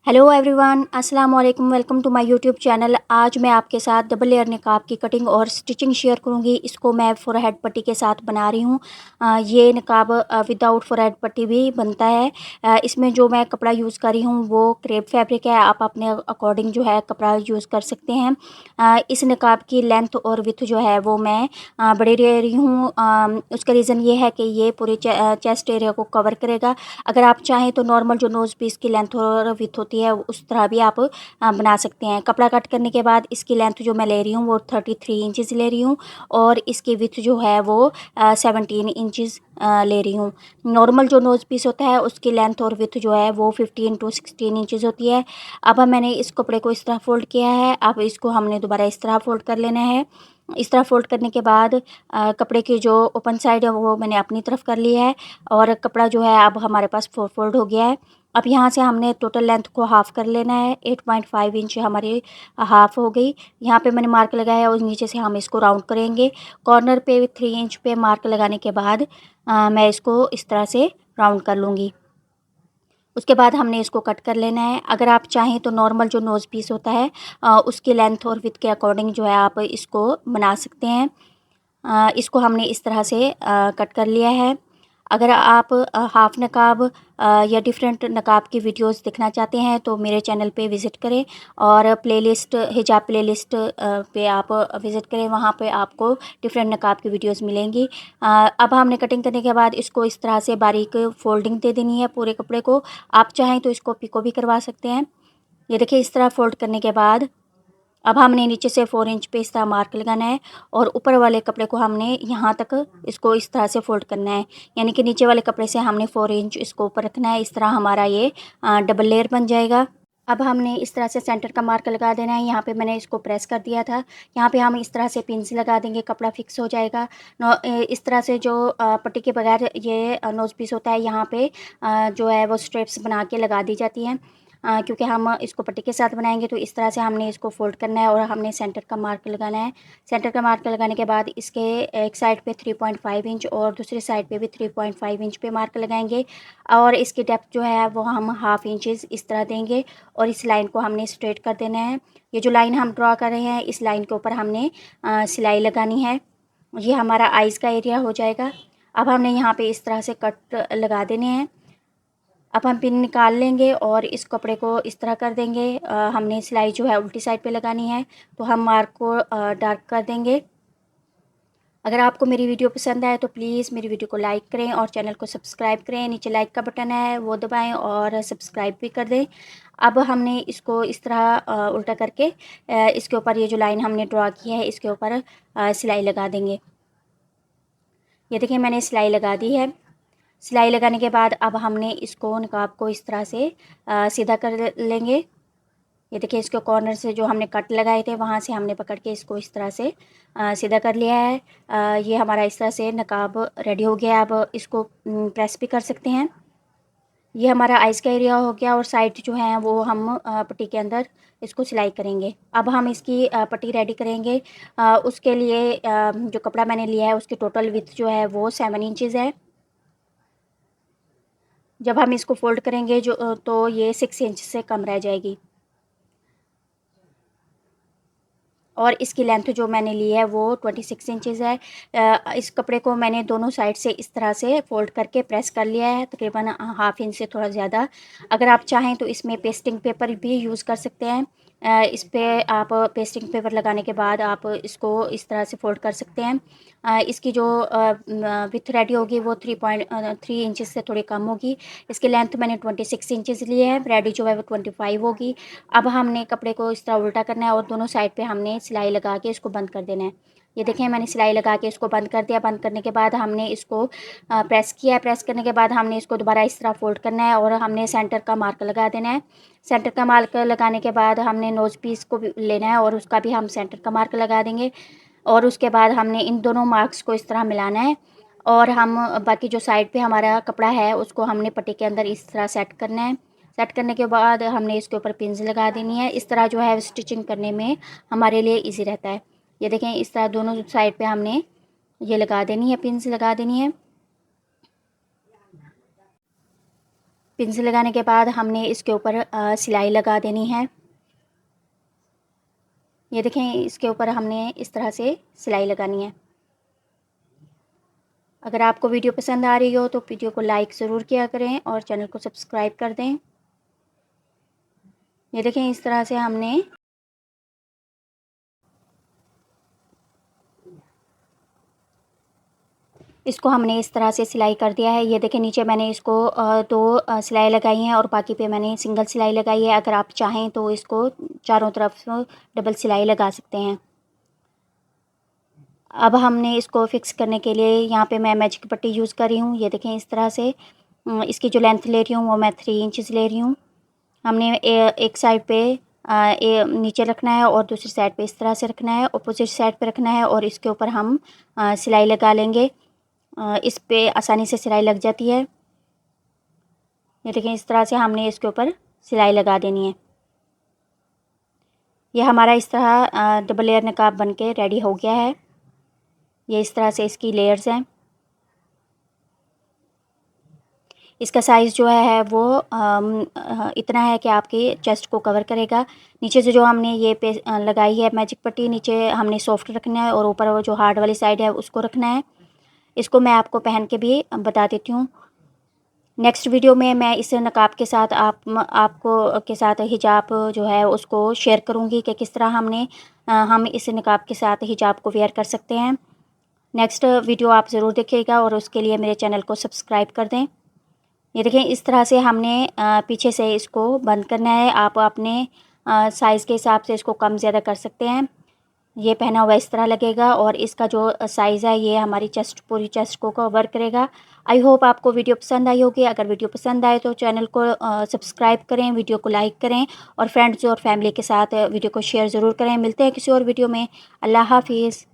Hello everyone, अस्सलाम वालेकुम। Welcome to my YouTube channel. आज मैं आपके साथ डबल लेयर निकाब की कटिंग और स्टिचिंग शेयर करूंगी। इसको मैं फोरहेड पट्टी के साथ बना रही हूँ। ये निकाब विदाउट फोरहेड पट्टी भी बनता है। इसमें जो मैं कपड़ा यूज़ कर रही हूँ वो क्रेप फैब्रिक है। आप अपने अकॉर्डिंग जो है कपड़ा यूज़ कर सकते हैं। इस निकाब की लेंथ और विथ जो है वो मैं बड़ी ले रही हूँ। उसका रीज़न ये है कि ये पूरे चेस्ट एरिया को कवर करेगा। अगर आप चाहें तो नॉर्मल जो नोज़ पीस की लेंथ और विथ होती है उस तरह भी आप बना सकते हैं। कपड़ा कट करने के बाद इसकी लेंथ जो मैं ले रही हूँ वो 33 इंचज़ ले रही हूँ और इसकी विथ जो है वो 17 इंचज़ ले रही हूँ। नॉर्मल जो नोज़ पीस होता है उसकी लेंथ और विथ जो है वो 15 to 16 इंचज़ होती है। अब मैंने इस कपड़े को इस तरह फोल्ड किया है। अब इसको हमने दोबारा इस तरह फोल्ड कर लेना है। इस तरह फोल्ड करने के बाद कपड़े की जो ओपन साइड है वो मैंने अपनी तरफ कर लिया है और कपड़ा जो है अब हमारे पास फोल्ड हो गया है। अब यहाँ से हमने टोटल लेंथ को हाफ़ कर लेना है। 8.5 इंच हमारी हाफ़ हो गई। यहाँ पे मैंने मार्क लगाया है और नीचे से हम इसको राउंड करेंगे। कॉर्नर पे 3 इंच पे मार्क लगाने के बाद मैं इसको इस तरह से राउंड कर लूँगी। उसके बाद हमने इसको कट कर लेना है। अगर आप चाहें तो नॉर्मल जो नोज़ पीस होता है उसकी लेंथ और विड्थ के अकॉर्डिंग जो है आप इसको बना सकते हैं। इसको हमने इस तरह से कट कर लिया है। अगर आप हाफ़ नकाब या डिफरेंट नकाब की वीडियोस देखना चाहते हैं तो मेरे चैनल पे विज़िट करें और प्लेलिस्ट हिजाब प्लेलिस्ट पे आप विज़िट करें। वहाँ पे आपको डिफरेंट नकाब की वीडियोस मिलेंगी। अब हमने कटिंग करने के बाद इसको इस तरह से बारीक फोल्डिंग दे देनी है पूरे कपड़े को। आप चाहें तो इसको पिको भी करवा सकते हैं। ये देखिए इस तरह फोल्ड करने के बाद अब हमने नीचे से 4 इंच पे इस तरह मार्क लगाना है और ऊपर वाले कपड़े को हमने यहाँ तक इसको इस तरह से फोल्ड करना है। यानी कि नीचे वाले कपड़े से हमने 4 इंच इसको ऊपर रखना है। इस तरह हमारा ये डबल लेयर बन जाएगा। अब हमने इस तरह से सेंटर का मार्क लगा देना है। यहाँ पे मैंने इसको प्रेस कर दिया था। यहाँ पे हम इस तरह से पिन्स लगा देंगे, कपड़ा फिक्स हो जाएगा। इस तरह से जो पट्टी के बगैर ये नोज़ पीस होता है यहाँ पे जो है वो स्ट्रिप्स बना के लगा दी जाती हैं। क्योंकि हम इसको पट्टी के साथ बनाएंगे तो इस तरह से हमने इसको फोल्ड करना है और हमने सेंटर का मार्क लगाना है। सेंटर का मार्क लगाने के बाद इसके एक साइड पे 3.5 इंच और दूसरी साइड पे भी 3.5 इंच पे मार्क लगाएंगे और इसकी डेप्थ जो है वो हम हाफ इंचज़ इस तरह देंगे और इस लाइन को हमने स्ट्रेट कर देना है। ये जो लाइन हम ड्रॉ कर रहे हैं इस लाइन के ऊपर हमने सिलाई लगानी है। ये हमारा आइज़ का एरिया हो जाएगा। अब हमने यहाँ पे इस तरह से कट लगा देने हैं। अब हम पिन निकाल लेंगे और इस कपड़े को इस तरह कर देंगे। हमने सिलाई जो है उल्टी साइड पे लगानी है तो हम मार्क को डार्क कर देंगे। अगर आपको मेरी वीडियो पसंद आए तो प्लीज़ मेरी वीडियो को लाइक करें और चैनल को सब्सक्राइब करें। नीचे लाइक का बटन है वो दबाएं और सब्सक्राइब भी कर दें। अब हमने इसको इस तरह उल्टा करके इसके ऊपर ये जो लाइन हमने ड्रॉ की है इसके ऊपर सिलाई लगा देंगे। ये देखिए मैंने सिलाई लगा दी है। सिलाई लगाने के बाद अब हमने इसको नकाब को इस तरह से सीधा कर लेंगे। ये देखिए इसके कॉर्नर से जो हमने कट लगाए थे वहाँ से हमने पकड़ के इसको इस तरह से सीधा कर लिया है। ये हमारा इस तरह से नकाब रेडी हो गया। अब इसको प्रेस भी कर सकते हैं। ये हमारा आइज़ का एरिया हो गया और साइड जो है वो हम पट्टी के अंदर इसको सिलाई करेंगे। अब हम इसकी पट्टी रेडी करेंगे। उसके लिए जो कपड़ा मैंने लिया है उसकी टोटल विड्थ जो है वो 7 इंचज़ है। जब हम इसको फोल्ड करेंगे जो तो ये 6 इंच से कम रह जाएगी और इसकी लेंथ जो मैंने ली है वो 26 इंचज़ है। इस कपड़े को मैंने दोनों साइड से इस तरह से फोल्ड करके प्रेस कर लिया है तकरीबन हाफ इंच से थोड़ा ज़्यादा। अगर आप चाहें तो इसमें पेस्टिंग पेपर भी यूज़ कर सकते हैं। इस पे आप पेस्टिंग पेपर लगाने के बाद आप इसको इस तरह से फोल्ड कर सकते हैं। इसकी जो विथ रेडी होगी वो 3.3 इंचज़ से थोड़ी कम होगी। इसकी लेंथ मैंने 26 इंचज़ ली है। रेडी जो है वो 25 होगी। अब हमने कपड़े को इस तरह उल्टा करना है और दोनों साइड पे हमने सिलाई लगा के इसको बंद कर देना है। ये देखें मैंने सिलाई लगा के इसको बंद कर दिया। बंद करने के बाद हमने इसको प्रेस किया है। प्रेस करने के बाद हमने इसको दोबारा इस तरह फोल्ड करना है और हमने सेंटर का मार्क लगा देना है। सेंटर का मार्क लगाने के बाद हमने नोज़ पीस को भी लेना है और उसका भी हम सेंटर का मार्क लगा देंगे और उसके बाद हमने इन दोनों मार्क्स को इस तरह मिलाना है और हम बाकी जो साइड पे हमारा कपड़ा है उसको हमने पट्टी के अंदर इस तरह सेट करना है। सेट करने के बाद हमने इसके ऊपर पिन्स लगा देनी है। इस तरह जो है स्टिचिंग करने में हमारे लिए इजी रहता है। ये देखें इस तरह दोनों साइड पे हमने ये लगा देनी है, पिन्स लगा देनी है। पिंस लगाने के बाद हमने इसके ऊपर सिलाई लगा देनी है। ये देखें, इसके ऊपर हमने इस तरह से सिलाई लगानी है। अगर आपको वीडियो पसंद आ रही हो तो वीडियो को लाइक ज़रूर किया करें और चैनल को सब्सक्राइब कर दें। ये देखें, इस तरह से हमने इसको हमने इस तरह से सिलाई कर दिया है। ये देखें, नीचे मैंने इसको दो सिलाई लगाई हैं और बाकी पे मैंने सिंगल सिलाई लगाई है। अगर आप चाहें तो इसको चारों तरफ डबल सिलाई लगा सकते हैं। अब हमने इसको फिक्स करने के लिए यहाँ पे मैं मैजिक पट्टी यूज़ कर रही हूँ। ये देखें, इस तरह से इसकी जो लेंथ ले रही हूँ वो मैं 3 इंचज़ ले रही हूँ। हमने एक साइड पे नीचे रखना है और दूसरी साइड पे इस तरह से रखना है, अपोजिट साइड पे रखना है और इसके ऊपर हम सिलाई लगा लेंगे। इस पे आसानी से सिलाई लग जाती है। ये देखें, इस तरह से हमने इसके ऊपर सिलाई लगा देनी है। ये हमारा इस तरह डबल लेयर नकाब बन के रेडी हो गया है। ये इस तरह से इसकी लेयर्स हैं। इसका साइज़ जो है वो इतना है कि आपके चेस्ट को कवर करेगा। नीचे से जो हमने ये पे लगाई है मैजिक पट्टी, नीचे हमने सॉफ्ट रखना है और ऊपर वो जो हार्ड वाली साइड है उसको रखना है। इसको मैं आपको पहन के भी बता देती हूँ। नेक्स्ट वीडियो में मैं इस नकाब के साथ आपको के साथ हिजाब जो है उसको शेयर करूँगी कि किस तरह हम इस नकाब के साथ हिजाब को वेयर कर सकते हैं। नेक्स्ट वीडियो आप ज़रूर देखिएगा और उसके लिए मेरे चैनल को सब्सक्राइब कर दें। ये देखें, इस तरह से हमने पीछे से इसको बंद करना है। आप अपने साइज़ के हिसाब से इसको कम ज़्यादा कर सकते हैं। ये पहना हुआ इस तरह लगेगा और इसका जो साइज़ है ये हमारी पूरी चेस्ट को कवर करेगा। आई होप आपको वीडियो पसंद आई होगी। अगर वीडियो पसंद आए तो चैनल को सब्सक्राइब करें, वीडियो को लाइक करें और फ्रेंड्स और फैमिली के साथ वीडियो को शेयर ज़रूर करें। मिलते हैं किसी और वीडियो में। अल्लाह हाफिज़।